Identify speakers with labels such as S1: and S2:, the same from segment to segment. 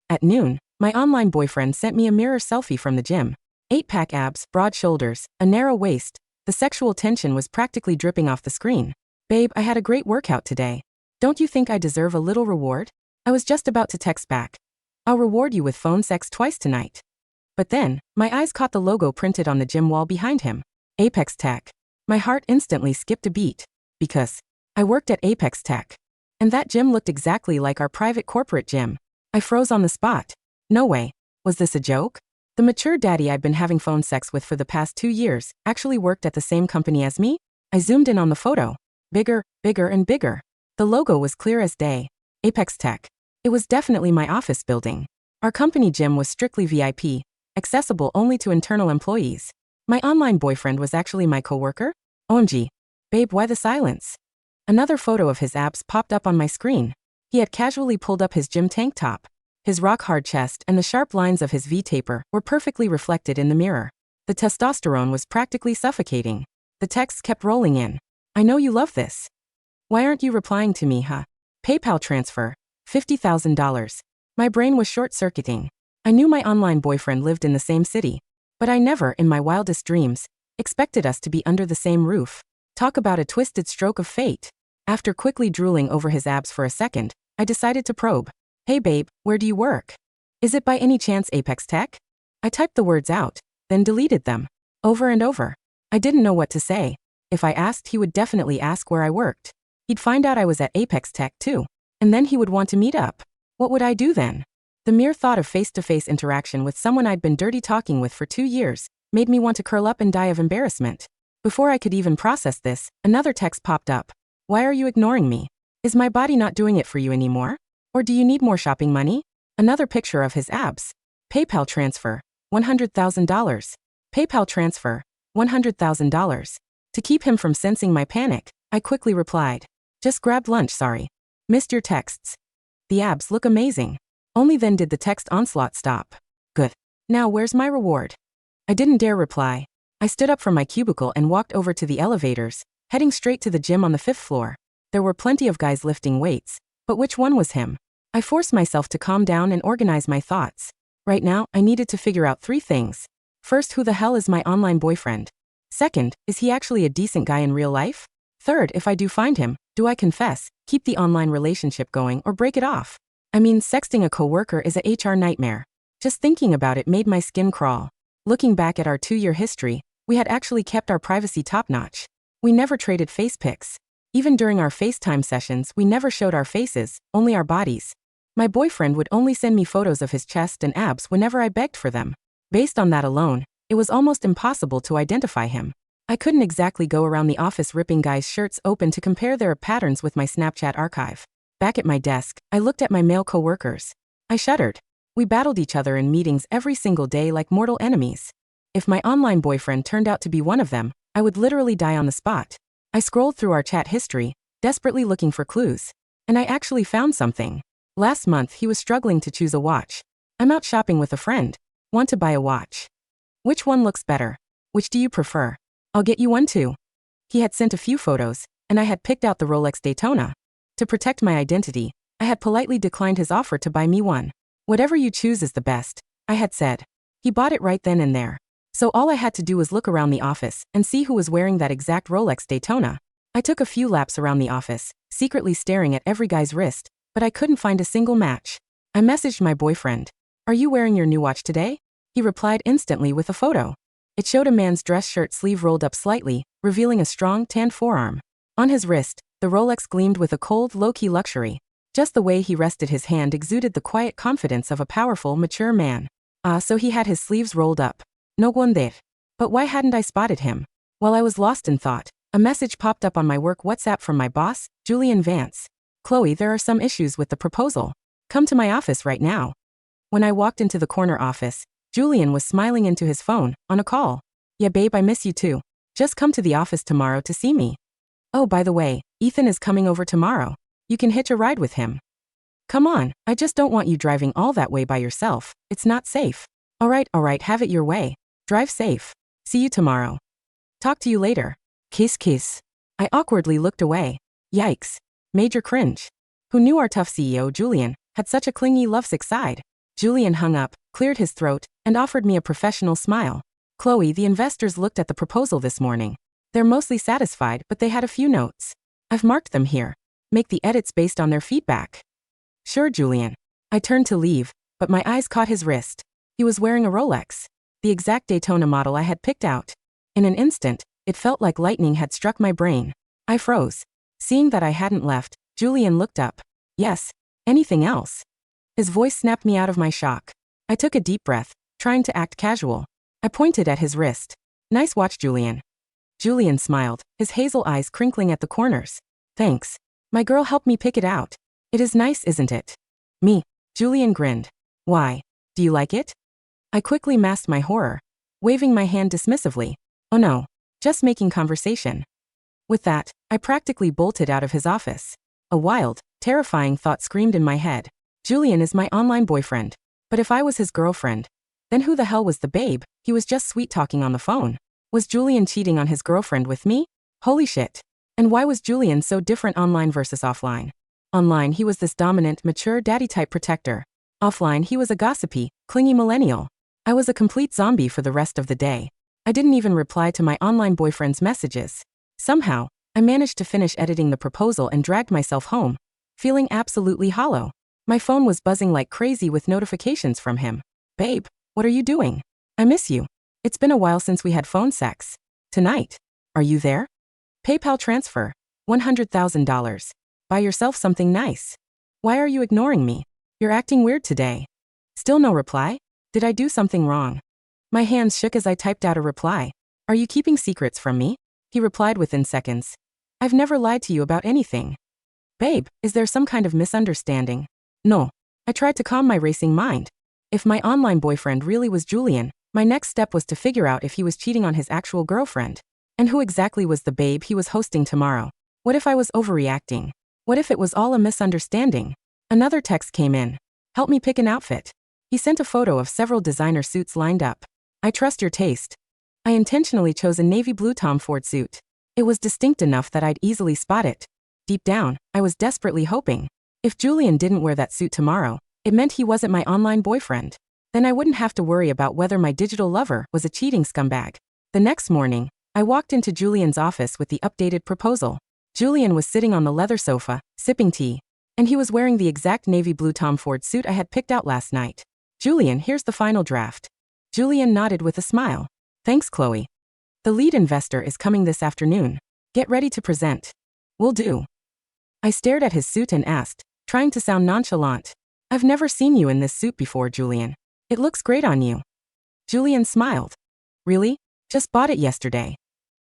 S1: At noon, my online boyfriend sent me a mirror selfie from the gym. 8-pack abs, broad shoulders, a narrow waist. The sexual tension was practically dripping off the screen. Babe, I had a great workout today. Don't you think I deserve a little reward? I was just about to text back. I'll reward you with phone sex twice tonight. But then, my eyes caught the logo printed on the gym wall behind him. Apex Tech. My heart instantly skipped a beat. Because I worked at Apex Tech. And that gym looked exactly like our private corporate gym. I froze on the spot. No way. Was this a joke? The mature daddy I'd been having phone sex with for the past 2 years actually worked at the same company as me? I zoomed in on the photo. Bigger, bigger, and bigger. The logo was clear as day. Apex Tech. It was definitely my office building. Our company gym was strictly VIP, accessible only to internal employees. My online boyfriend was actually my coworker? OMG. Babe, why the silence? Another photo of his abs popped up on my screen. He had casually pulled up his gym tank top. His rock-hard chest and the sharp lines of his V-taper were perfectly reflected in the mirror. The testosterone was practically suffocating. The texts kept rolling in. I know you love this. Why aren't you replying to me, huh? PayPal transfer. $50,000. My brain was short-circuiting. I knew my online boyfriend lived in the same city. But I never, in my wildest dreams, expected us to be under the same roof. Talk about a twisted stroke of fate. After quickly drooling over his abs for a second, I decided to probe. Hey babe, where do you work? Is it by any chance Apex Tech? I typed the words out, then deleted them. Over and over. I didn't know what to say. If I asked, he would definitely ask where I worked. He'd find out I was at Apex Tech too. And then he would want to meet up. What would I do then? The mere thought of face-to-face interaction with someone I'd been dirty talking with for 2 years made me want to curl up and die of embarrassment. Before I could even process this, another text popped up. Why are you ignoring me? Is my body not doing it for you anymore? Or do you need more shopping money? Another picture of his abs. PayPal transfer. $100,000. PayPal transfer. $100,000. To keep him from sensing my panic, I quickly replied. Just grabbed lunch, sorry. Missed your texts. The abs look amazing. Only then did the text onslaught stop. Good. Now where's my reward? I didn't dare reply. I stood up from my cubicle and walked over to the elevators, heading straight to the gym on the 5th floor. There were plenty of guys lifting weights, but which one was him? I forced myself to calm down and organize my thoughts. Right now, I needed to figure out 3 things. First, who the hell is my online boyfriend? Second, is he actually a decent guy in real life? Third, if I do find him, do I confess, keep the online relationship going, or break it off? I mean, sexting a coworker is a HR nightmare. Just thinking about it made my skin crawl. Looking back at our 2-year history, we had actually kept our privacy top-notch. We never traded face pics. Even during our FaceTime sessions, we never showed our faces, only our bodies. My boyfriend would only send me photos of his chest and abs whenever I begged for them. Based on that alone, it was almost impossible to identify him. I couldn't exactly go around the office ripping guys' shirts open to compare their patterns with my Snapchat archive. Back at my desk, I looked at my male coworkers. I shuddered. We battled each other in meetings every single day like mortal enemies. If my online boyfriend turned out to be one of them, I would literally die on the spot. I scrolled through our chat history, desperately looking for clues. And I actually found something. Last month, he was struggling to choose a watch. I'm out shopping with a friend. Want to buy a watch? Which one looks better? Which do you prefer? I'll get you one too. He had sent a few photos, and I had picked out the Rolex Daytona. To protect my identity, I had politely declined his offer to buy me one. Whatever you choose is the best, I had said. He bought it right then and there. So all I had to do was look around the office and see who was wearing that exact Rolex Daytona. I took a few laps around the office, secretly staring at every guy's wrist, but I couldn't find a single match. I messaged my boyfriend. Are you wearing your new watch today? He replied instantly with a photo. It showed a man's dress shirt sleeve rolled up slightly, revealing a strong, tan forearm. On his wrist, the Rolex gleamed with a cold, low-key luxury. Just the way he rested his hand exuded the quiet confidence of a powerful, mature man. So he had his sleeves rolled up. No wonder. But why hadn't I spotted him? While I was lost in thought, a message popped up on my work WhatsApp from my boss, Julian Vance. Chloe, there are some issues with the proposal. Come to my office right now. When I walked into the corner office, Julian was smiling into his phone, on a call. Yeah babe, I miss you too. Just come to the office tomorrow to see me. Oh, by the way, Ethan is coming over tomorrow. You can hitch a ride with him. Come on, I just don't want you driving all that way by yourself. It's not safe. All right, have it your way. Drive safe. See you tomorrow. Talk to you later. Kiss kiss. I awkwardly looked away. Yikes. Major cringe. Who knew our tough CEO, Julian, had such a clingy lovesick side? Julian hung up, cleared his throat, and offered me a professional smile. Chloe, the investors looked at the proposal this morning. They're mostly satisfied, but they had a few notes. I've marked them here. Make the edits based on their feedback. Sure, Julian. I turned to leave, but my eyes caught his wrist. He was wearing a Rolex, the exact Daytona model I had picked out. In an instant, it felt like lightning had struck my brain. I froze. Seeing that I hadn't left, Julian looked up. Yes. Anything else? His voice snapped me out of my shock. I took a deep breath, trying to act casual. I pointed at his wrist. Nice watch, Julian. Julian smiled, his hazel eyes crinkling at the corners. Thanks. My girl helped me pick it out. It is nice, isn't it? Me. Julian grinned. Why? Do you like it? I quickly masked my horror, waving my hand dismissively. Oh no. Just making conversation. With that, I practically bolted out of his office. A wild, terrifying thought screamed in my head. Julian is my online boyfriend. But if I was his girlfriend, then who the hell was the babe? He was just sweet-talking on the phone. Was Julian cheating on his girlfriend with me? Holy shit. And why was Julian so different online versus offline? Online, he was this dominant, mature, daddy-type protector. Offline, he was a gossipy, clingy millennial. I was a complete zombie for the rest of the day. I didn't even reply to my online boyfriend's messages. Somehow, I managed to finish editing the proposal and dragged myself home, feeling absolutely hollow. My phone was buzzing like crazy with notifications from him. Babe, what are you doing? I miss you. It's been a while since we had phone sex. Tonight. Are you there? PayPal transfer. $100,000. Buy yourself something nice. Why are you ignoring me? You're acting weird today. Still no reply? Did I do something wrong? My hands shook as I typed out a reply. Are you keeping secrets from me? He replied within seconds. I've never lied to you about anything. Babe, is there some kind of misunderstanding? No. I tried to calm my racing mind. If my online boyfriend really was Julian, my next step was to figure out if he was cheating on his actual girlfriend. And who exactly was the babe he was hosting tomorrow? What if I was overreacting? What if it was all a misunderstanding? Another text came in. Help me pick an outfit. He sent a photo of several designer suits lined up. I trust your taste. I intentionally chose a navy blue Tom Ford suit. It was distinct enough that I'd easily spot it. Deep down, I was desperately hoping. If Julian didn't wear that suit tomorrow, it meant he wasn't my online boyfriend. Then I wouldn't have to worry about whether my digital lover was a cheating scumbag. The next morning, I walked into Julian's office with the updated proposal. Julian was sitting on the leather sofa, sipping tea. And he was wearing the exact navy blue Tom Ford suit I had picked out last night. Julian, here's the final draft. Julian nodded with a smile. Thanks, Chloe. The lead investor is coming this afternoon. Get ready to present. Will do. I stared at his suit and asked, trying to sound nonchalant. I've never seen you in this suit before, Julian. It looks great on you. Julian smiled. Really? Just bought it yesterday.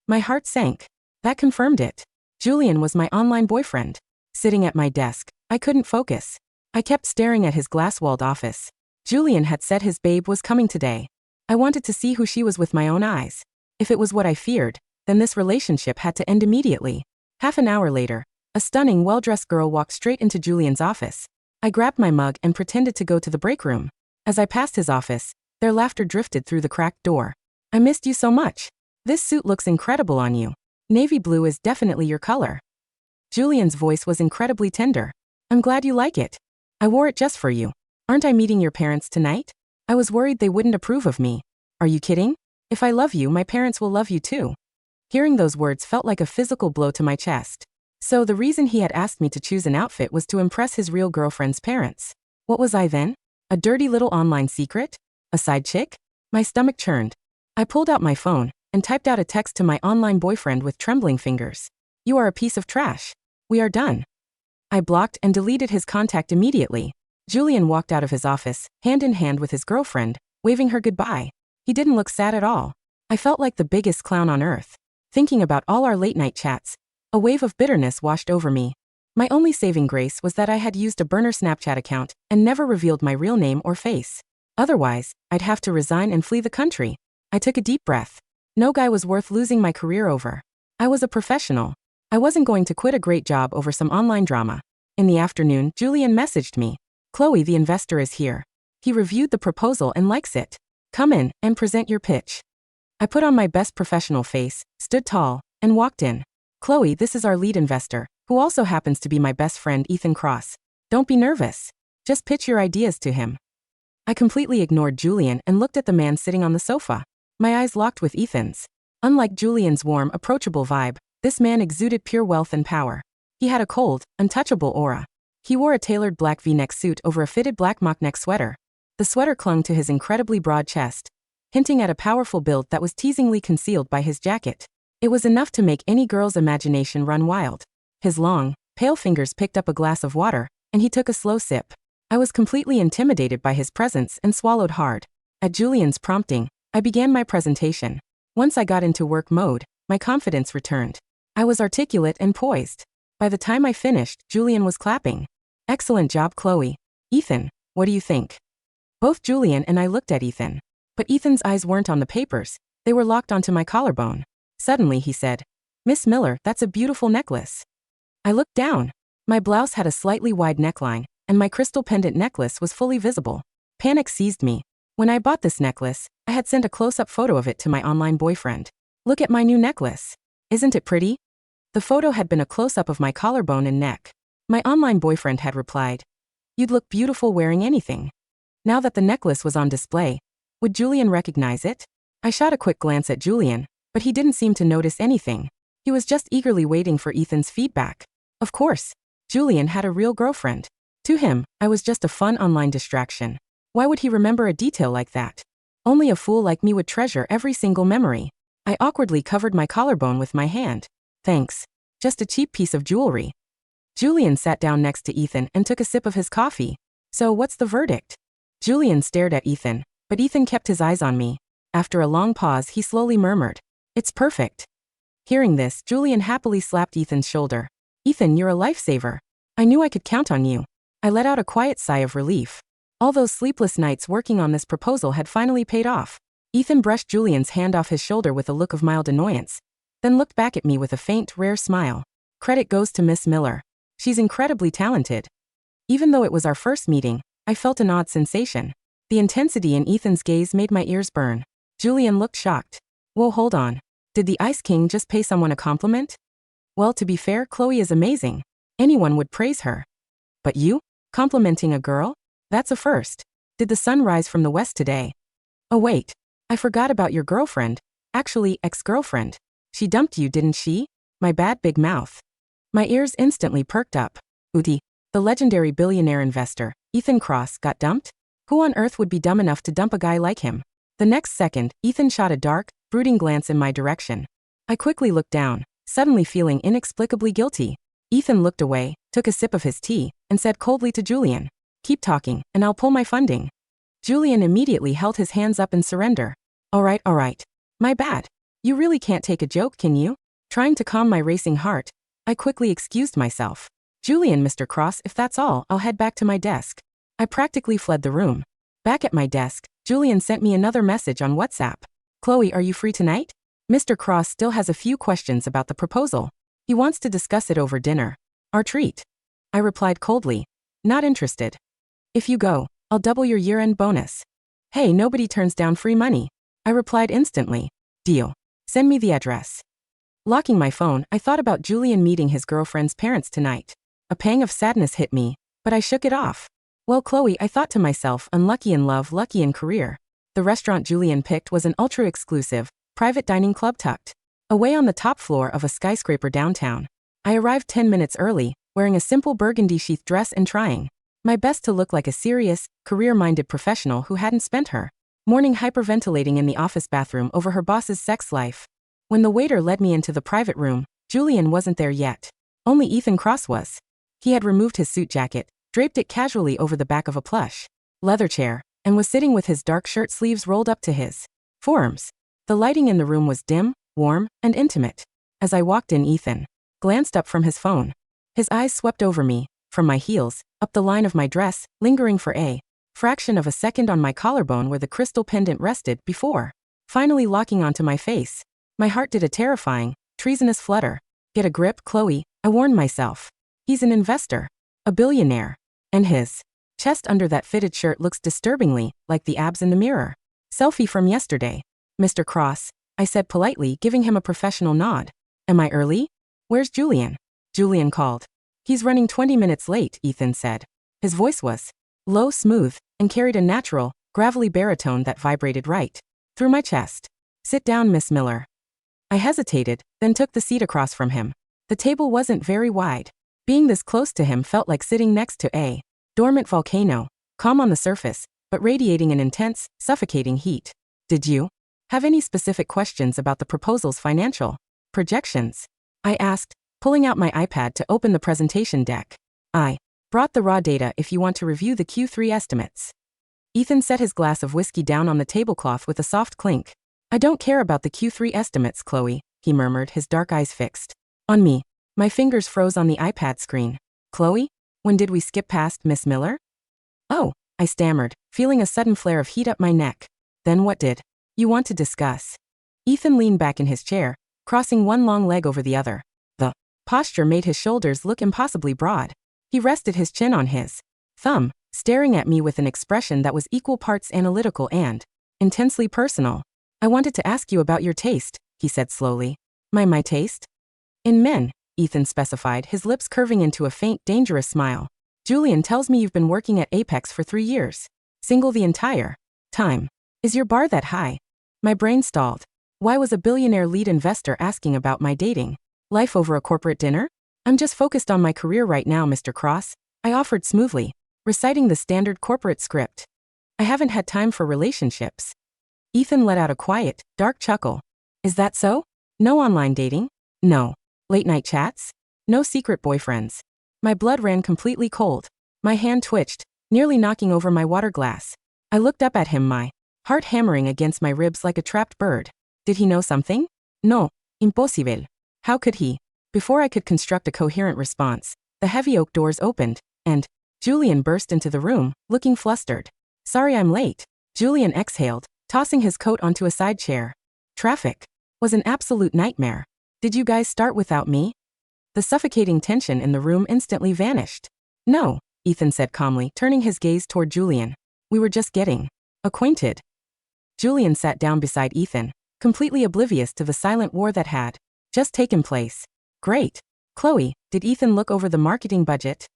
S1: My heart sank. That confirmed it. Julian was my online boyfriend. Sitting at my desk, I couldn't focus. I kept staring at his glass-walled office. Julian had said his babe was coming today. I wanted to see who she was with my own eyes. If it was what I feared, then this relationship had to end immediately. Half an hour later, a stunning, well-dressed girl walked straight into Julian's office. I grabbed my mug and pretended to go to the break room. As I passed his office, their laughter drifted through the cracked door. I missed you so much. This suit looks incredible on you. Navy blue is definitely your color. Julian's voice was incredibly tender. I'm glad you like it. I wore it just for you. Aren't I meeting your parents tonight? I was worried they wouldn't approve of me. Are you kidding? If I love you, my parents will love you too. Hearing those words felt like a physical blow to my chest. So the reason he had asked me to choose an outfit was to impress his real girlfriend's parents. What was I then? A dirty little online secret? A side chick? My stomach churned. I pulled out my phone and typed out a text to my online boyfriend with trembling fingers. You are a piece of trash. We are done. I blocked and deleted his contact immediately. Julian walked out of his office, hand in hand with his girlfriend, waving her goodbye. He didn't look sad at all. I felt like the biggest clown on earth. Thinking about all our late-night chats, a wave of bitterness washed over me. My only saving grace was that I had used a burner Snapchat account and never revealed my real name or face. Otherwise, I'd have to resign and flee the country. I took a deep breath. No guy was worth losing my career over. I was a professional. I wasn't going to quit a great job over some online drama. In the afternoon, Julian messaged me. Chloe, the investor, is here. He reviewed the proposal and likes it. Come in and present your pitch. I put on my best professional face, stood tall, and walked in. Chloe, this is our lead investor, who also happens to be my best friend, Ethan Cross. Don't be nervous. Just pitch your ideas to him. I completely ignored Julian and looked at the man sitting on the sofa. My eyes locked with Ethan's. Unlike Julian's warm, approachable vibe, this man exuded pure wealth and power. He had a cold, untouchable aura. He wore a tailored black V-neck suit over a fitted black mock-neck sweater. The sweater clung to his incredibly broad chest, hinting at a powerful build that was teasingly concealed by his jacket. It was enough to make any girl's imagination run wild. His long, pale fingers picked up a glass of water, and he took a slow sip. I was completely intimidated by his presence and swallowed hard. At Julian's prompting, I began my presentation. Once I got into work mode, my confidence returned. I was articulate and poised. By the time I finished, Julian was clapping. "Excellent job, Chloe. Ethan, what do you think?" Both Julian and I looked at Ethan. But Ethan's eyes weren't on the papers, they were locked onto my collarbone. Suddenly he said, "Miss Miller, that's a beautiful necklace." I looked down. My blouse had a slightly wide neckline, and my crystal pendant necklace was fully visible. Panic seized me. When I bought this necklace, I had sent a close-up photo of it to my online boyfriend. "Look at my new necklace. Isn't it pretty?" The photo had been a close-up of my collarbone and neck. My online boyfriend had replied, "You'd look beautiful wearing anything." Now that the necklace was on display, would Julian recognize it? I shot a quick glance at Julian, but he didn't seem to notice anything. He was just eagerly waiting for Ethan's feedback. Of course, Julian had a real girlfriend. To him, I was just a fun online distraction. Why would he remember a detail like that? Only a fool like me would treasure every single memory. I awkwardly covered my collarbone with my hand. "Thanks. Just a cheap piece of jewelry." Julian sat down next to Ethan and took a sip of his coffee. "So what's the verdict?" Julian stared at Ethan, but Ethan kept his eyes on me. After a long pause, he slowly murmured, "It's perfect." Hearing this, Julian happily slapped Ethan's shoulder. "Ethan, you're a lifesaver. I knew I could count on you." I let out a quiet sigh of relief. All those sleepless nights working on this proposal had finally paid off. Ethan brushed Julian's hand off his shoulder with a look of mild annoyance, then looked back at me with a faint, rare smile. "Credit goes to Miss Miller. She's incredibly talented." Even though it was our first meeting, I felt an odd sensation. The intensity in Ethan's gaze made my ears burn. Julian looked shocked. "Whoa, hold on. Did the Ice King just pay someone a compliment?" "Well, to be fair, Chloe is amazing. Anyone would praise her. But you? Complimenting a girl? That's a first. Did the sun rise from the west today?" "Oh wait. I forgot about your girlfriend. Actually, ex-girlfriend. She dumped you, didn't she?" My bad big mouth. My ears instantly perked up. Uti, the legendary billionaire investor, Ethan Cross, got dumped? Who on earth would be dumb enough to dump a guy like him? The next second, Ethan shot a dark, brooding glance in my direction. I quickly looked down, suddenly feeling inexplicably guilty. Ethan looked away, took a sip of his tea, and said coldly to Julian, "Keep talking, and I'll pull my funding." Julian immediately held his hands up in surrender. All right. My bad. You really can't take a joke, can you?" Trying to calm my racing heart, I quickly excused myself. "Julian, Mr. Cross, if that's all, I'll head back to my desk." I practically fled the room. Back at my desk, Julian sent me another message on WhatsApp. "Chloe, are you free tonight? Mr. Cross still has a few questions about the proposal. He wants to discuss it over dinner. Our treat." I replied coldly, "Not interested. If you go, I'll double your year-end bonus." "Hey, nobody turns down free money." I replied instantly. "Deal. Send me the address." Locking my phone, I thought about Julian meeting his girlfriend's parents tonight. A pang of sadness hit me, but I shook it off. Well, Chloe, I thought to myself, unlucky in love, lucky in career. The restaurant Julian picked was an ultra-exclusive, private dining club tucked away on the top floor of a skyscraper downtown. I arrived 10 minutes early, wearing a simple burgundy sheath dress and trying my best to look like a serious, career-minded professional who hadn't spent her morning hyperventilating in the office bathroom over her boss's sex life. When the waiter led me into the private room, Julian wasn't there yet. Only Ethan Cross was. He had removed his suit jacket, draped it casually over the back of a plush leather chair, and was sitting with his dark shirt sleeves rolled up to his forearms. The lighting in the room was dim, warm, and intimate. As I walked in, Ethan glanced up from his phone. His eyes swept over me, from my heels, up the line of my dress, lingering for a fraction of a second on my collarbone where the crystal pendant rested before finally locking onto my face. My heart did a terrifying, treasonous flutter. "Get a grip, Chloe," I warned myself. He's an investor. A billionaire. And his chest under that fitted shirt looks disturbingly like the abs in the mirror. "Selfie from yesterday. Mr. Cross," I said politely, giving him a professional nod. "Am I early? Where's Julian?" Julian called. "He's running 20 minutes late," Ethan said. His voice was low, smooth, and carried a natural, gravelly baritone that vibrated right through my chest. Sit down, Miss Miller. I hesitated, then took the seat across from him. The table wasn't very wide. Being this close to him felt like sitting next to a dormant volcano, calm on the surface, but radiating an intense, suffocating heat. Did you have any specific questions about the proposal's financial projections? I asked, pulling out my iPad to open the presentation deck. I brought the raw data if you want to review the Q3 estimates. Ethan set his glass of whiskey down on the tablecloth with a soft clink. I don't care about the Q3 estimates, Chloe, he murmured, his dark eyes fixed on me. My fingers froze on the iPad screen. Chloe? When did we skip past Miss Miller? Oh, I stammered, feeling a sudden flare of heat up my neck. Then what did you want to discuss? Ethan leaned back in his chair, crossing one long leg over the other. The posture made his shoulders look impossibly broad. He rested his chin on his thumb, staring at me with an expression that was equal parts analytical and intensely personal. I wanted to ask you about your taste, he said slowly. My taste? In men, Ethan specified, his lips curving into a faint, dangerous smile. Julian tells me you've been working at Apex for 3 years. Single the entire time. Is your bar that high? My brain stalled. Why was a billionaire lead investor asking about my dating life over a corporate dinner? I'm just focused on my career right now, Mr. Cross, I offered smoothly, reciting the standard corporate script. I haven't had time for relationships. Ethan let out a quiet, dark chuckle. Is that so? No online dating? No. Late-night chats? No secret boyfriends? My blood ran completely cold. My hand twitched, nearly knocking over my water glass. I looked up at him, my heart hammering against my ribs like a trapped bird. Did he know something? No. Imposible. How could he? Before I could construct a coherent response, the heavy oak doors opened, and Julian burst into the room, looking flustered. Sorry I'm late. Julian exhaled, tossing his coat onto a side chair. Traffic was an absolute nightmare. Did you guys start without me? The suffocating tension in the room instantly vanished. No, Ethan said calmly, turning his gaze toward Julian. We were just getting acquainted. Julian sat down beside Ethan, completely oblivious to the silent war that had just taken place. Great. Chloe, did Ethan look over the marketing budget?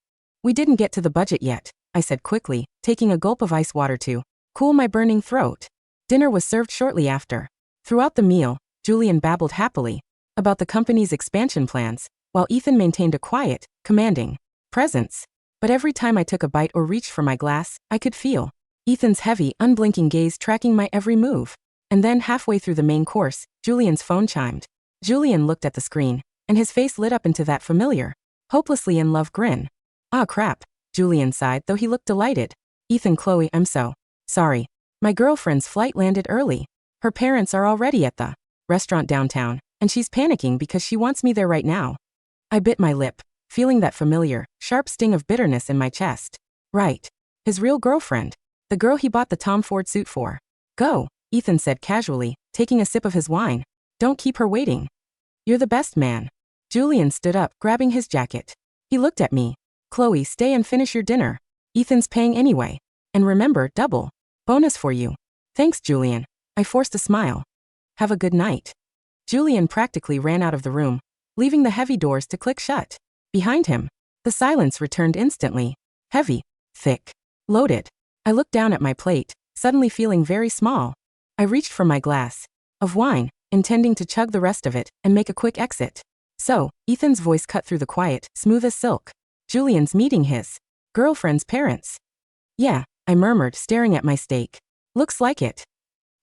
S1: We didn't get to the budget yet, I said quickly, taking a gulp of ice water to cool my burning throat. Dinner was served shortly after. Throughout the meal, Julian babbled happily about the company's expansion plans, while Ethan maintained a quiet, commanding presence. But every time I took a bite or reached for my glass, I could feel Ethan's heavy, unblinking gaze tracking my every move. And then halfway through the main course, Julian's phone chimed. Julian looked at the screen, and his face lit up into that familiar, hopelessly in love grin. Ah crap, Julian sighed, though he looked delighted. Ethan, Chloe, I'm so sorry. My girlfriend's flight landed early. Her parents are already at the restaurant downtown, and she's panicking because she wants me there right now. I bit my lip, feeling that familiar, sharp sting of bitterness in my chest. Right. His real girlfriend. The girl he bought the Tom Ford suit for. Go, Ethan said casually, taking a sip of his wine. Don't keep her waiting. You're the best man. Julian stood up, grabbing his jacket. He looked at me. Chloe, stay and finish your dinner. Ethan's paying anyway. And remember, double bonus for you. Thanks, Julian. I forced a smile. Have a good night. Julian practically ran out of the room, leaving the heavy doors to click shut. Behind him, the silence returned instantly. Heavy, thick, loaded. I looked down at my plate, suddenly feeling very small. I reached for my glass of wine, intending to chug the rest of it and make a quick exit. So, Ethan's voice cut through the quiet, smooth as silk. Julian's meeting his girlfriend's parents. Yeah, I murmured, staring at my steak. Looks like it.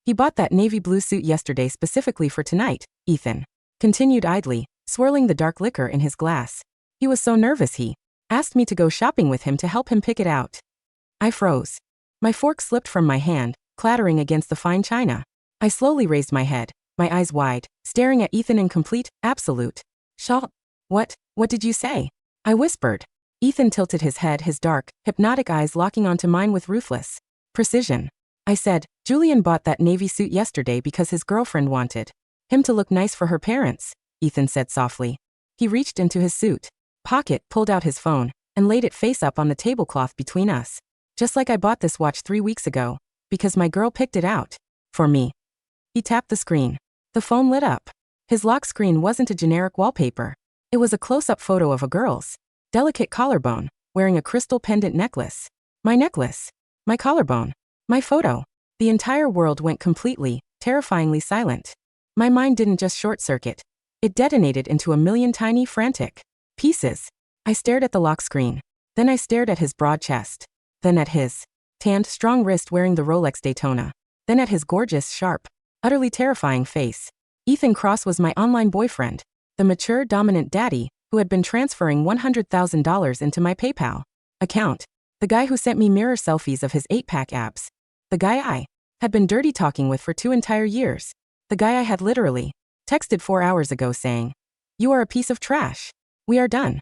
S1: He bought that navy blue suit yesterday specifically for tonight, Ethan continued idly, swirling the dark liquor in his glass. He was so nervous he asked me to go shopping with him to help him pick it out. I froze. My fork slipped from my hand, clattering against the fine china. I slowly raised my head, my eyes wide, staring at Ethan in complete, absolute shock. What did you say? I whispered. Ethan tilted his head, his dark, hypnotic eyes locking onto mine with ruthless precision. I said, Julian bought that navy suit yesterday because his girlfriend wanted him to look nice for her parents, Ethan said softly. He reached into his suit pocket, pulled out his phone, and laid it face up on the tablecloth between us. Just like I bought this watch 3 weeks ago, because my girl picked it out for me. He tapped the screen. The phone lit up. His lock screen wasn't a generic wallpaper. It was a close-up photo of a girl's delicate collarbone, wearing a crystal pendant necklace. My necklace. My collarbone. My photo. The entire world went completely, terrifyingly silent. My mind didn't just short-circuit. It detonated into a million tiny, frantic pieces. I stared at the lock screen. Then I stared at his broad chest. Then at his tanned, strong wrist wearing the Rolex Daytona. Then at his gorgeous, sharp, utterly terrifying face. Ethan Cross was my online boyfriend. The mature, dominant daddy who had been transferring $100,000 into my PayPal account. The guy who sent me mirror selfies of his 8-pack abs. The guy I had been dirty talking with for 2 entire years. The guy I had literally texted 4 hours ago saying, "You are a piece of trash. We are done."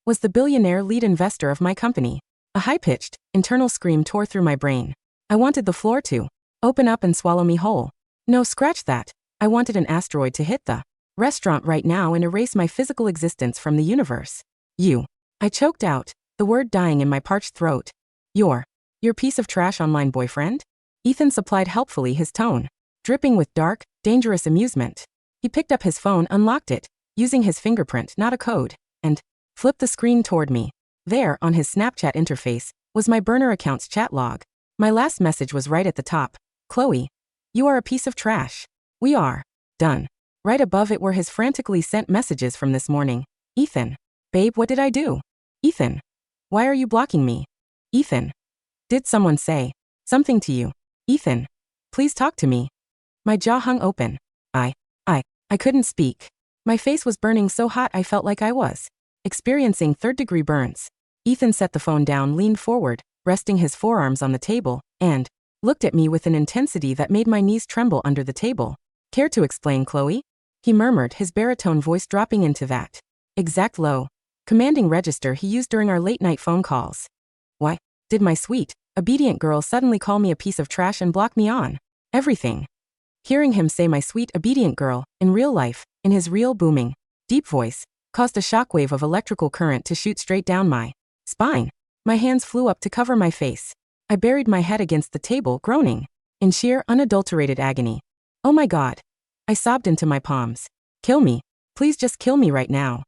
S1: Was the billionaire lead investor of my company. A high-pitched, internal scream tore through my brain. I wanted the floor to open up and swallow me whole. No, scratch that. I wanted an asteroid to hit the restaurant right now and erase my physical existence from the universe. You. I choked out, the word dying in my parched throat. Your piece of trash online boyfriend? Ethan supplied helpfully, his tone dripping with dark, dangerous amusement. He picked up his phone, unlocked it, using his fingerprint, not a code, and flipped the screen toward me. There, on his Snapchat interface, was my burner account's chat log. My last message was right at the top. "Chloe, you are a piece of trash. We are done." Right above it were his frantically sent messages from this morning. "Ethan. Babe, what did I do? Ethan. Why are you blocking me? Ethan. Did someone say something to you? Ethan. Please talk to me." My jaw hung open. I couldn't speak. My face was burning so hot I felt like I was experiencing third-degree burns. Ethan set the phone down, leaned forward, resting his forearms on the table, and looked at me with an intensity that made my knees tremble under the table. "Care to explain, Chloe?" he murmured, his baritone voice dropping into that exact low, commanding register he used during our late-night phone calls. Why did my sweet, obedient girl suddenly call me a piece of trash and block me on everything? Hearing him say "my sweet, obedient girl," in real life, in his real booming, deep voice, caused a shockwave of electrical current to shoot straight down my spine. My hands flew up to cover my face. I buried my head against the table, groaning in sheer, unadulterated agony. "Oh my God." I sobbed into my palms. "Kill me. Please just kill me right now."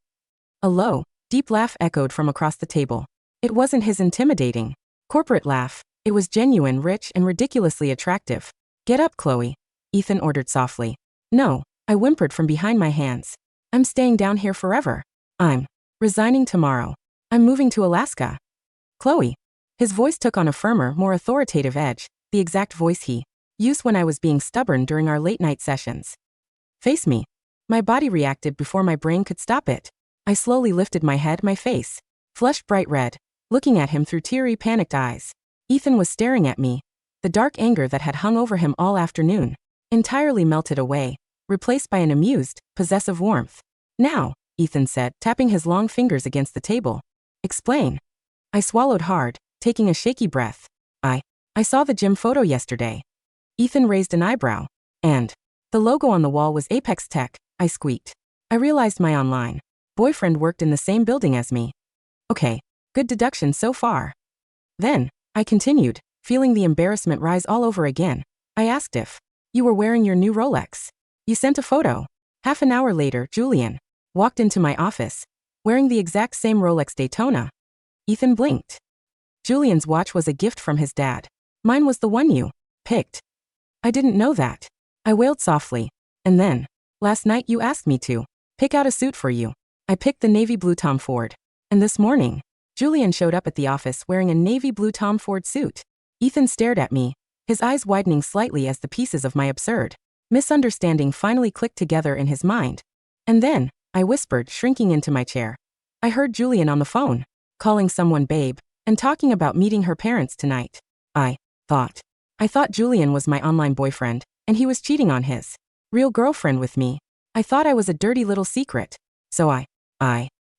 S1: A low, deep laugh echoed from across the table. It wasn't his intimidating corporate laugh. It was genuine, rich, and ridiculously attractive. "Get up, Chloe," Ethan ordered softly. "No," I whimpered from behind my hands. "I'm staying down here forever. I'm resigning tomorrow. I'm moving to Alaska." "Chloe." His voice took on a firmer, more authoritative edge, the exact voice he used when I was being stubborn during our late-night sessions. "Face me." My body reacted before my brain could stop it. I slowly lifted my head, my face flushed bright red, looking at him through teary, panicked eyes. Ethan was staring at me. The dark anger that had hung over him all afternoon entirely melted away, replaced by an amused, possessive warmth. "Now," Ethan said, tapping his long fingers against the table. "Explain." I swallowed hard, taking a shaky breath. I saw the gym photo yesterday." Ethan raised an eyebrow. "And the logo on the wall was Apex Tech," I squeaked. I realized my online boyfriend worked in the same building as me. Okay, good deduction so far. "Then," I continued, feeling the embarrassment rise all over again, "I asked if you were wearing your new Rolex. You sent a photo." Half an hour later, Julian walked into my office, wearing the exact same Rolex Daytona. Ethan blinked. Julian's watch was a gift from his dad. "Mine was the one you picked." "I didn't know that." I wailed softly. "And then, last night you asked me to pick out a suit for you. I picked the navy blue Tom Ford. And this morning, Julian showed up at the office wearing a navy blue Tom Ford suit." Ethan stared at me, his eyes widening slightly as the pieces of my absurd misunderstanding finally clicked together in his mind. "And then," I whispered, shrinking into my chair, "I heard Julian on the phone, calling someone babe, and talking about meeting her parents tonight. I thought Julian was my online boyfriend, and he was cheating on his real girlfriend with me. I thought I was a dirty little secret. So I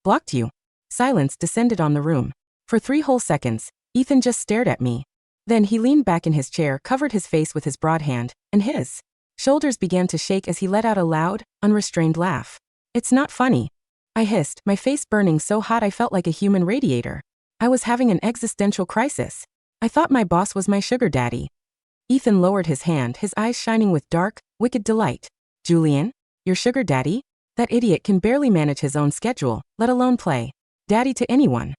S1: blocked you." Silence descended on the room. For 3 whole seconds, Ethan just stared at me. Then he leaned back in his chair, covered his face with his broad hand, and his shoulders began to shake as he let out a loud, unrestrained laugh. "It's not funny," I hissed, my face burning so hot I felt like a human radiator. I was having an existential crisis. I thought my boss was my sugar daddy. Ethan lowered his hand, his eyes shining with dark, wicked delight. "Julian? Your sugar daddy? That idiot can barely manage his own schedule, let alone play daddy to anyone."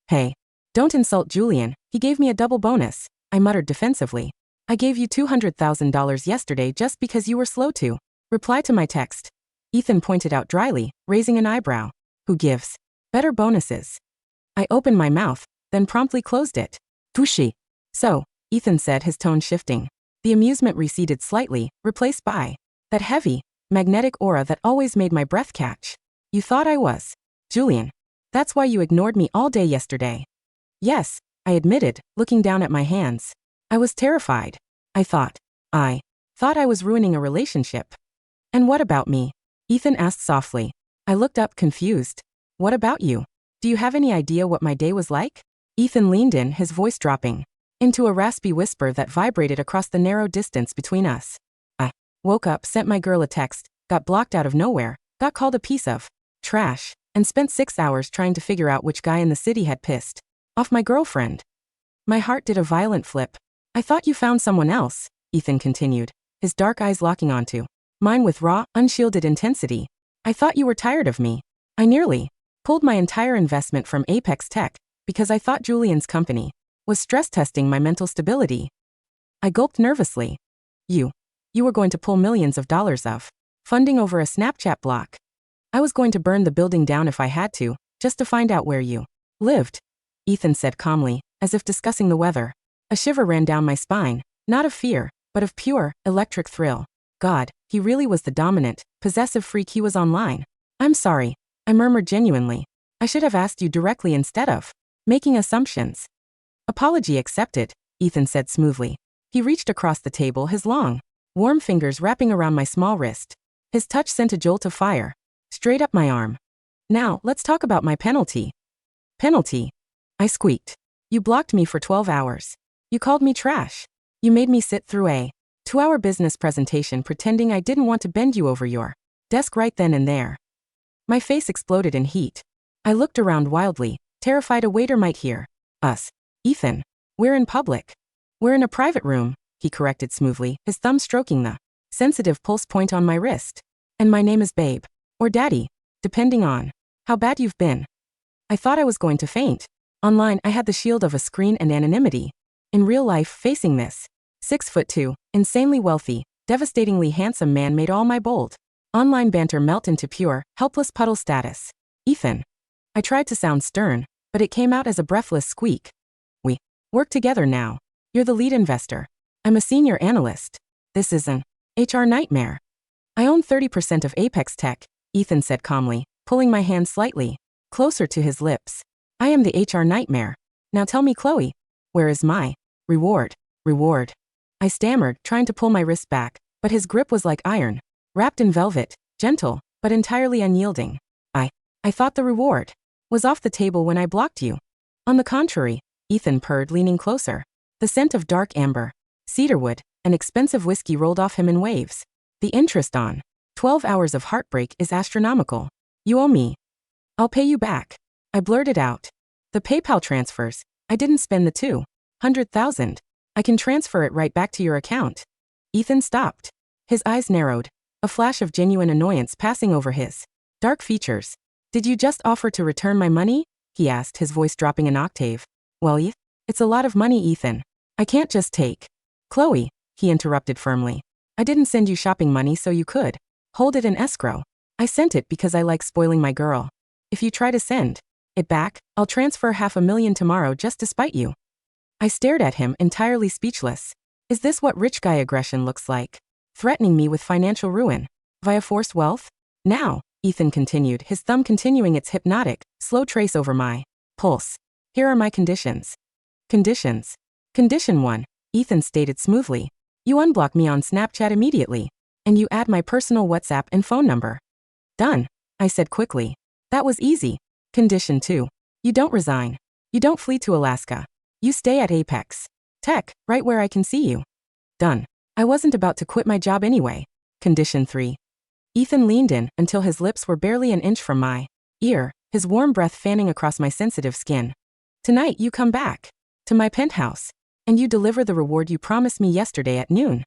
S1: "Hey, don't insult Julian, he gave me a double bonus," I muttered defensively. I gave you $200,000 yesterday just because you were slow to reply to my text. Ethan pointed out dryly, raising an eyebrow. Who gives better bonuses? I opened my mouth, then promptly closed it. Touché. So, Ethan said, his tone shifting. The amusement receded slightly, replaced by that heavy, magnetic aura that always made my breath catch. You thought I was Julian. That's why you ignored me all day yesterday. Yes, I admitted, looking down at my hands. I was terrified. I thought I was ruining a relationship. And what about me? Ethan asked softly. I looked up, confused. What about you? Do you have any idea what my day was like? Ethan leaned in, his voice dropping into a raspy whisper that vibrated across the narrow distance between us. I woke up, sent my girl a text, got blocked out of nowhere, got called a piece of trash, and spent 6 hours trying to figure out which guy in the city had pissed off my girlfriend. My heart did a violent flip. I thought you found someone else, Ethan continued, his dark eyes locking onto mine with raw, unshielded intensity. I thought you were tired of me. I nearly pulled my entire investment from Apex Tech because I thought Julian's company was stress testing my mental stability. I gulped nervously. You were going to pull millions of dollars of funding over a Snapchat block. I was going to burn the building down if I had to, just to find out where you lived, Ethan said calmly, as if discussing the weather. A shiver ran down my spine, not of fear, but of pure, electric thrill. God, he really was the dominant, possessive freak he was online. I'm sorry, I murmured genuinely. I should have asked you directly instead of making assumptions. Apology accepted, Ethan said smoothly. He reached across the table, his long, warm fingers wrapping around my small wrist. His touch sent a jolt of fire straight up my arm. Now, let's talk about my penalty. Penalty? I squeaked. You blocked me for 12 hours. You called me trash. You made me sit through a 2-hour business presentation pretending I didn't want to bend you over your desk right then and there. My face exploded in heat. I looked around wildly, terrified a waiter might hear us. Ethan, we're in public. We're in a private room, he corrected smoothly, his thumb stroking the sensitive pulse point on my wrist. And my name is Babe. Or Daddy, depending on how bad you've been. I thought I was going to faint. Online, I had the shield of a screen and anonymity. In real life, facing this 6'2", insanely wealthy, devastatingly handsome man made all my bold online banter melt into pure, helpless puddle status. Ethan. I tried to sound stern, but it came out as a breathless squeak. We work together now. You're the lead investor. I'm a senior analyst. This is an HR nightmare. I own 30% of Apex Tech, Ethan said calmly, pulling my hand slightly closer to his lips. I am the HR nightmare. Now tell me, Chloe, where is my reward? Reward. I stammered, trying to pull my wrist back, but his grip was like iron, wrapped in velvet, gentle, but entirely unyielding. I thought the reward was off the table when I blocked you. On the contrary, Ethan purred, leaning closer. The scent of dark amber, cedarwood, and expensive whiskey rolled off him in waves. The interest on 12 hours of heartbreak is astronomical. You owe me. I'll pay you back. I blurted out. The PayPal transfers. I didn't spend the $200,000. I can transfer it right back to your account. Ethan stopped. His eyes narrowed, a flash of genuine annoyance passing over his dark features. Did you just offer to return my money? He asked, his voice dropping an octave. Well, it's a lot of money, Ethan. I can't just take. Chloe, he interrupted firmly. I didn't send you shopping money so you could hold it in escrow. I sent it because I like spoiling my girl. If you try to send it back, I'll transfer $500,000 tomorrow just to spite you. I stared at him, entirely speechless. Is this what rich guy aggression looks like? Threatening me with financial ruin via forced wealth? Now, Ethan continued, his thumb continuing its hypnotic, slow trace over my pulse. Here are my conditions. Conditions. Condition 1, Ethan stated smoothly. You unblock me on Snapchat immediately. And you add my personal WhatsApp and phone number. Done, I said quickly. That was easy. Condition 2. You don't resign. You don't flee to Alaska. You stay at Apex Tech, right where I can see you. Done. I wasn't about to quit my job anyway. Condition 3. Ethan leaned in until his lips were barely an inch from my ear, his warm breath fanning across my sensitive skin. Tonight you come back to my penthouse, and you deliver the reward you promised me yesterday at noon.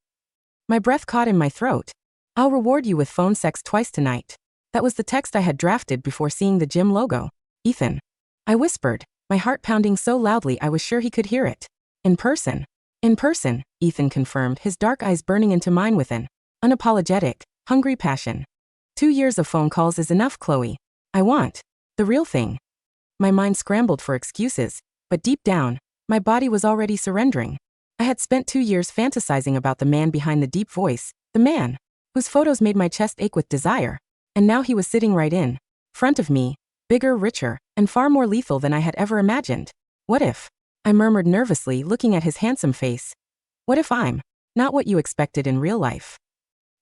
S1: My breath caught in my throat. I'll reward you with phone sex twice tonight. That was the text I had drafted before seeing the gym logo. Ethan. I whispered, my heart pounding so loudly I was sure he could hear it. In person. In person, Ethan confirmed, his dark eyes burning into mine with an unapologetic, hungry passion. 2 years of phone calls is enough, Chloe. I want the real thing. My mind scrambled for excuses, but deep down, my body was already surrendering. I had spent 2 years fantasizing about the man behind the deep voice, the man whose photos made my chest ache with desire, and now he was sitting right in front of me, bigger, richer, and far more lethal than I had ever imagined. What if? I murmured nervously, looking at his handsome face. What if I'm not what you expected in real life?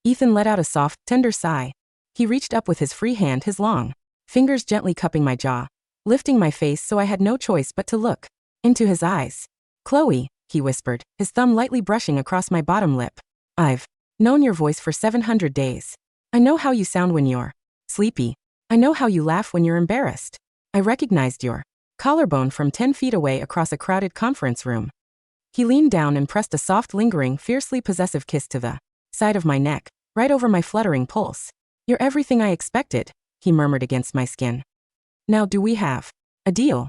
S1: Ethan let out a soft, tender sigh. He reached up with his free hand, his long fingers gently cupping my jaw, lifting my face so I had no choice but to look into his eyes. Chloe, he whispered, his thumb lightly brushing across my bottom lip. I've known your voice for 700 days. I know how you sound when you're sleepy. I know how you laugh when you're embarrassed. I recognized your collarbone from 10 feet away across a crowded conference room. He leaned down and pressed a soft, lingering, fiercely possessive kiss to the side of my neck, right over my fluttering pulse. You're everything I expected, he murmured against my skin. Now do we have a deal?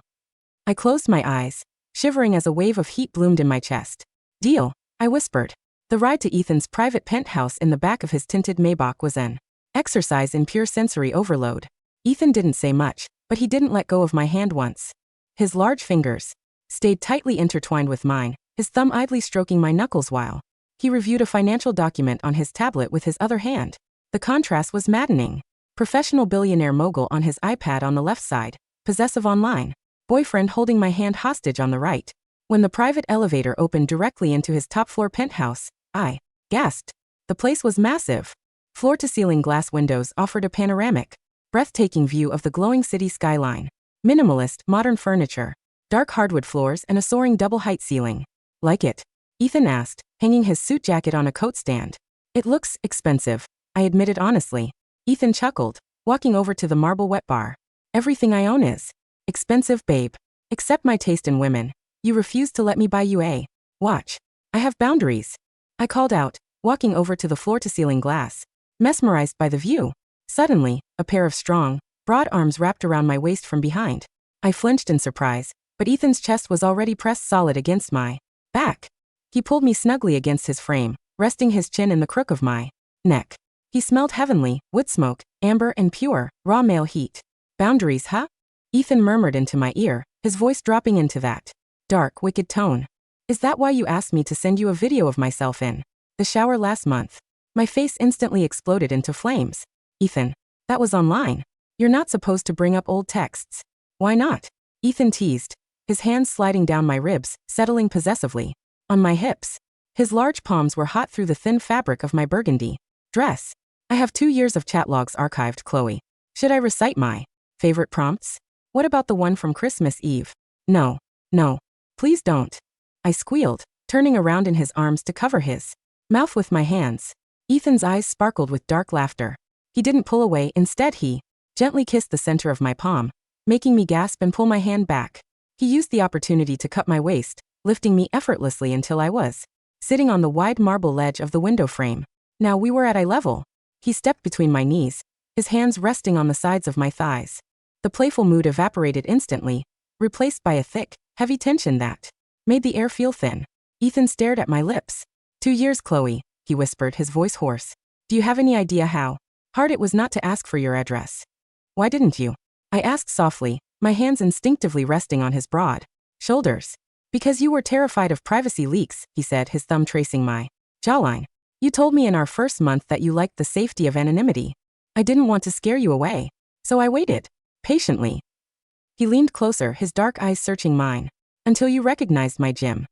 S1: I closed my eyes, shivering as a wave of heat bloomed in my chest. Deal, I whispered. The ride to Ethan's private penthouse in the back of his tinted Maybach was an exercise in pure sensory overload. Ethan didn't say much, but he didn't let go of my hand once. His large fingers stayed tightly intertwined with mine, his thumb idly stroking my knuckles while he reviewed a financial document on his tablet with his other hand. The contrast was maddening. Professional billionaire mogul on his iPad on the left side, possessive online boyfriend holding my hand hostage on the right. When the private elevator opened directly into his top-floor penthouse, I gasped. The place was massive. Floor-to-ceiling glass windows offered a panoramic, breathtaking view of the glowing city skyline. Minimalist, modern furniture, dark hardwood floors, and a soaring double-height ceiling. Like it? Ethan asked, hanging his suit jacket on a coat stand. It looks expensive, I admitted honestly. Ethan chuckled, walking over to the marble wet bar. Everything I own is expensive, babe. Except my taste in women. You refuse to let me buy you a watch. I have boundaries. I called out, walking over to the floor-to-ceiling glass, mesmerized by the view. Suddenly, a pair of strong, broad arms wrapped around my waist from behind. I flinched in surprise, but Ethan's chest was already pressed solid against my back. He pulled me snugly against his frame, resting his chin in the crook of my neck. He smelled heavenly, wood smoke, amber, and pure, raw male heat. Boundaries, huh? Ethan murmured into my ear, his voice dropping into that dark, wicked tone. Is that why you asked me to send you a video of myself in the shower last month? My face instantly exploded into flames. Ethan, that was online. You're not supposed to bring up old texts. Why not? Ethan teased, his hands sliding down my ribs, settling possessively on my hips. His large palms were hot through the thin fabric of my burgundy dress. I have 2 years of chat logs archived, Chloe. Should I recite my favorite prompts? What about the one from Christmas Eve? No. Please don't. I squealed, turning around in his arms to cover his mouth with my hands. Ethan's eyes sparkled with dark laughter. He didn't pull away, instead he gently kissed the center of my palm, making me gasp and pull my hand back. He used the opportunity to cup my waist, lifting me effortlessly until I was sitting on the wide marble ledge of the window frame. Now we were at eye level. He stepped between my knees, his hands resting on the sides of my thighs. The playful mood evaporated instantly, replaced by a thick, heavy tension that made the air feel thin. Ethan stared at my lips. 2 years, Chloe, he whispered, his voice hoarse. Do you have any idea how hard it was not to ask for your address? Why didn't you? I asked softly, my hands instinctively resting on his broad shoulders. Because you were terrified of privacy leaks, he said, his thumb tracing my jawline. You told me in our first month that you liked the safety of anonymity. I didn't want to scare you away, so I waited patiently. He leaned closer, his dark eyes searching mine, until you recognized my gym.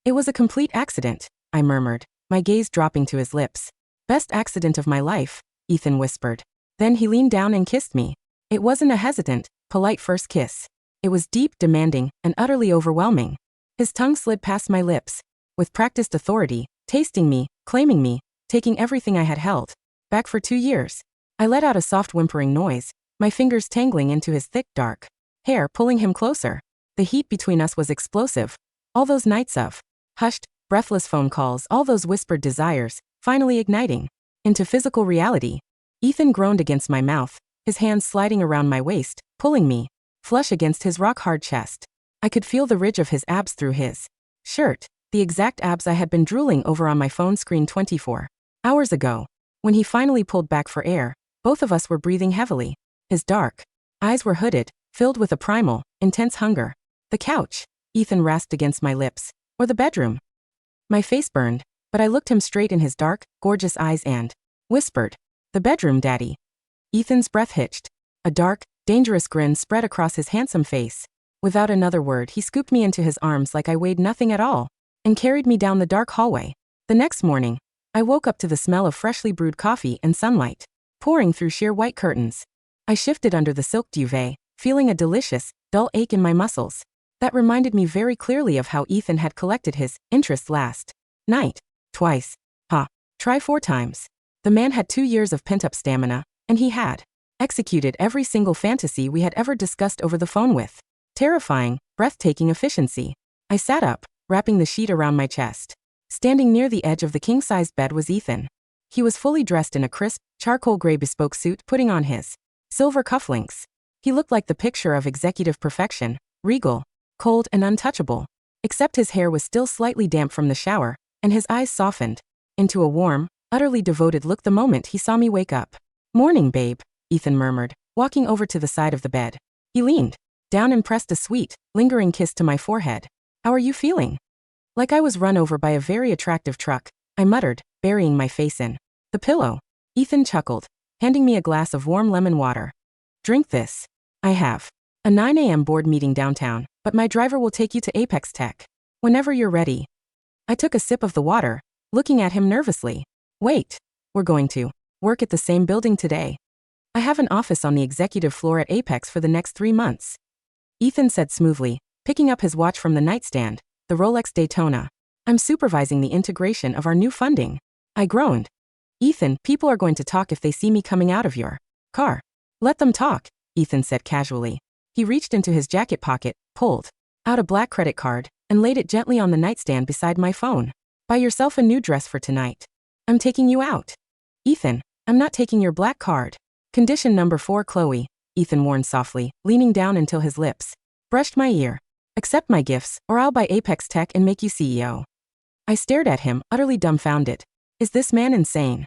S1: It was a complete accident, I murmured, my gaze dropping to his lips. Best accident of my life, Ethan whispered. Then he leaned down and kissed me. It wasn't a hesitant, polite first kiss. It was deep, demanding, and utterly overwhelming. His tongue slid past my lips, with practiced authority, tasting me, claiming me, taking everything I had held back for 2 years. I let out a soft whimpering noise, my fingers tangling into his thick, dark hair, pulling him closer. The heat between us was explosive. All those nights of hushed, breathless phone calls, all those whispered desires, finally igniting into physical reality. Ethan groaned against my mouth, his hands sliding around my waist, pulling me flush against his rock-hard chest. I could feel the ridge of his abs through his shirt, the exact abs I had been drooling over on my phone screen 24 hours ago. When he finally pulled back for air, both of us were breathing heavily. His dark eyes were hooded, filled with a primal, intense hunger. The couch, Ethan rasped against my lips, or the bedroom. My face burned, but I looked him straight in his dark, gorgeous eyes and whispered, "The bedroom, Daddy." Ethan's breath hitched. A dark, dangerous grin spread across his handsome face. Without another word, he scooped me into his arms like I weighed nothing at all, and carried me down the dark hallway. The next morning, I woke up to the smell of freshly brewed coffee and sunlight pouring through sheer white curtains. I shifted under the silk duvet, feeling a delicious, dull ache in my muscles. That reminded me very clearly of how Ethan had collected his interest last night. Twice. Try 4 times. The man had 2 years of pent-up stamina, and he had executed every single fantasy we had ever discussed over the phone with terrifying, breathtaking efficiency. I sat up, wrapping the sheet around my chest. Standing near the edge of the king-sized bed was Ethan. He was fully dressed in a crisp, charcoal gray bespoke suit, putting on his silver cufflinks. He looked like the picture of executive perfection, regal, cold and untouchable. Except his hair was still slightly damp from the shower, and his eyes softened into a warm, utterly devoted look the moment he saw me wake up. "Morning, babe," Ethan murmured, walking over to the side of the bed. He leaned down and pressed a sweet, lingering kiss to my forehead. "How are you feeling?" "Like I was run over by a very attractive truck," I muttered, burying my face in the pillow. Ethan chuckled, handing me a glass of warm lemon water. "Drink this." "I have a 9 a.m. board meeting downtown, but my driver will take you to Apex Tech whenever you're ready." I took a sip of the water, looking at him nervously. "Wait, we're going to work at the same building today. I have an office on the executive floor at Apex for the next 3 months." Ethan said smoothly, picking up his watch from the nightstand, the Rolex Daytona. "I'm supervising the integration of our new funding." I groaned. "Ethan, people are going to talk if they see me coming out of your car." "Let them talk," Ethan said casually. He reached into his jacket pocket, pulled out a black credit card, and laid it gently on the nightstand beside my phone. "Buy yourself a new dress for tonight. I'm taking you out." "Ethan, I'm not taking your black card." "Condition number 4, Chloe," Ethan warned softly, leaning down until his lips brushed my ear. "Accept my gifts, or I'll buy Apex Tech and make you CEO." I stared at him, utterly dumbfounded. Is this man insane?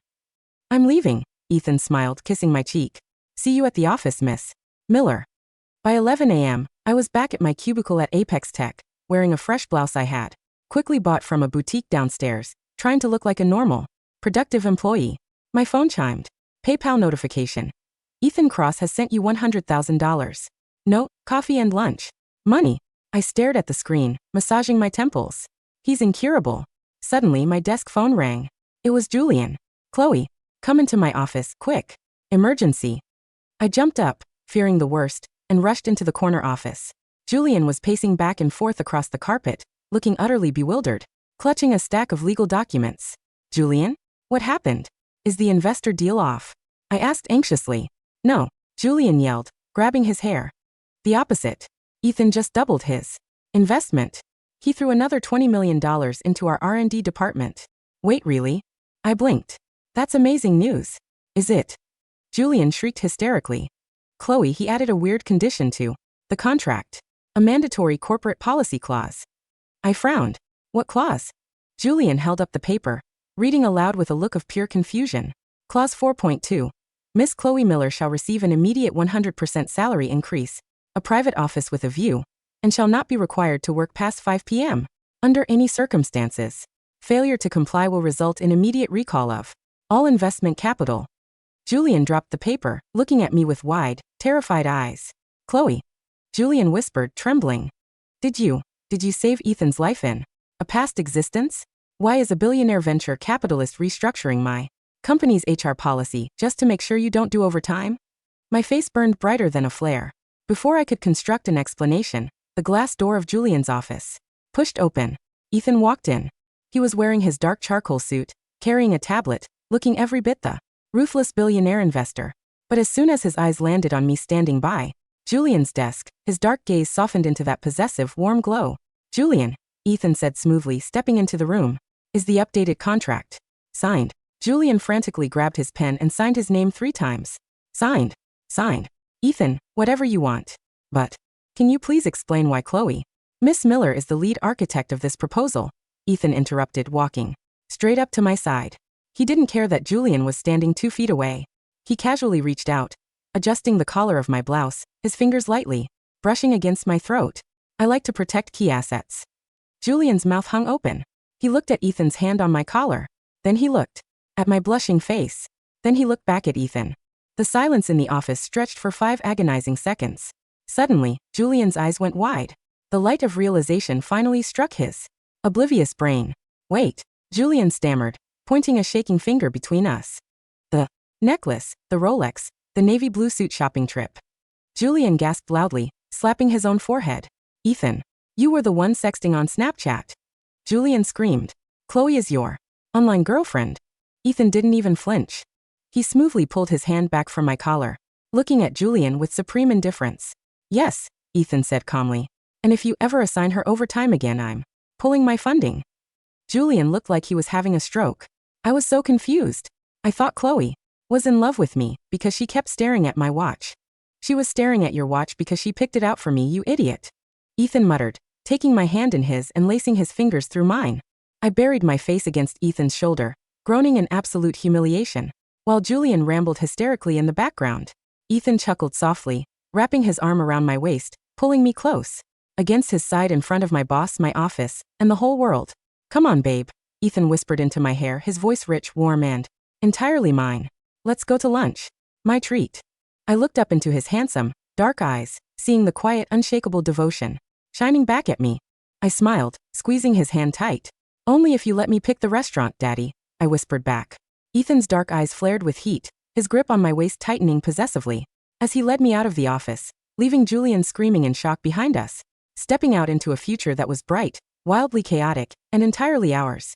S1: "I'm leaving," Ethan smiled, kissing my cheek. "See you at the office, Miss Miller." By 11 a.m., I was back at my cubicle at Apex Tech, wearing a fresh blouse I had quickly bought from a boutique downstairs, trying to look like a normal, productive employee. My phone chimed. PayPal notification. "Ethan Cross has sent you $100,000. No, coffee and lunch. Money." I stared at the screen, massaging my temples. He's incurable. Suddenly, my desk phone rang. It was Julian. "Chloe, come into my office, quick. Emergency." I jumped up, fearing the worst, and rushed into the corner office. Julian was pacing back and forth across the carpet, looking utterly bewildered, clutching a stack of legal documents. "Julian? What happened? Is the investor deal off?" I asked anxiously. "No," Julian yelled, grabbing his hair. "The opposite. Ethan just doubled his investment. He threw another $20 million into our R&D department." "Wait, really?" I blinked. "That's amazing news." "Is it?" Julian shrieked hysterically. "Chloe, he added a weird condition to the contract. A mandatory corporate policy clause." I frowned. "What clause?" Julian held up the paper, reading aloud with a look of pure confusion. Clause 4.2. Miss Chloe Miller shall receive an immediate 100% salary increase, a private office with a view, and shall not be required to work past 5 p.m. under any circumstances. Failure to comply will result in immediate recall of all investment capital. Julian dropped the paper, looking at me with wide, terrified eyes. "Chloe," Julian whispered, trembling. Did you save Ethan's life in a past existence? Why is a billionaire venture capitalist restructuring my company's HR policy just to make sure you don't do overtime?" My face burned brighter than a flare. Before I could construct an explanation, the glass door of Julian's office pushed open. Ethan walked in. He was wearing his dark charcoal suit, carrying a tablet, looking every bit the ruthless billionaire investor. But as soon as his eyes landed on me standing by Julian's desk, his dark gaze softened into that possessive, warm glow. "Julian," Ethan said smoothly, stepping into the room, "is the updated contract signed?" Julian frantically grabbed his pen and signed his name 3 times. "Signed. Signed. Ethan, whatever you want. But can you please explain why Chloe Miss Miller is the lead architect of this proposal?" Ethan interrupted, walking straight up to my side. He didn't care that Julian was standing 2 feet away. He casually reached out, adjusting the collar of my blouse, his fingers lightly brushing against my throat. I like to protect key assets. Julian's mouth hung open. He looked at Ethan's hand on my collar. Then he looked at my blushing face. Then he looked back at Ethan. The silence in the office stretched for 5 agonizing seconds. Suddenly, Julian's eyes went wide. The light of realization finally struck his oblivious brain. Wait, Julian stammered, pointing a shaking finger between us. The necklace, the Rolex, the navy blue suit shopping trip. Julian gasped loudly, slapping his own forehead. Ethan, you were the one sexting on Snapchat. Julian screamed. Chloe is your online girlfriend. Ethan didn't even flinch. He smoothly pulled his hand back from my collar, looking at Julian with supreme indifference. Yes, Ethan said calmly. And if you ever assign her overtime again, I'm pulling my funding. Julian looked like he was having a stroke. I was so confused. I thought Chloe was in love with me because she kept staring at my watch. She was staring at your watch because she picked it out for me, you idiot. Ethan muttered, taking my hand in his and lacing his fingers through mine. I buried my face against Ethan's shoulder, groaning in absolute humiliation, while Julian rambled hysterically in the background. Ethan chuckled softly, wrapping his arm around my waist, pulling me close against his side in front of my boss, my office, and the whole world. Come on, babe, Ethan whispered into my hair, his voice rich, warm, and entirely mine. Let's go to lunch. My treat. I looked up into his handsome, dark eyes, seeing the quiet, unshakable devotion shining back at me. I smiled, squeezing his hand tight. Only if you let me pick the restaurant, Daddy, I whispered back. Ethan's dark eyes flared with heat, his grip on my waist tightening possessively, as he led me out of the office, leaving Julian screaming in shock behind us, stepping out into a future that was bright, wildly chaotic, and entirely ours.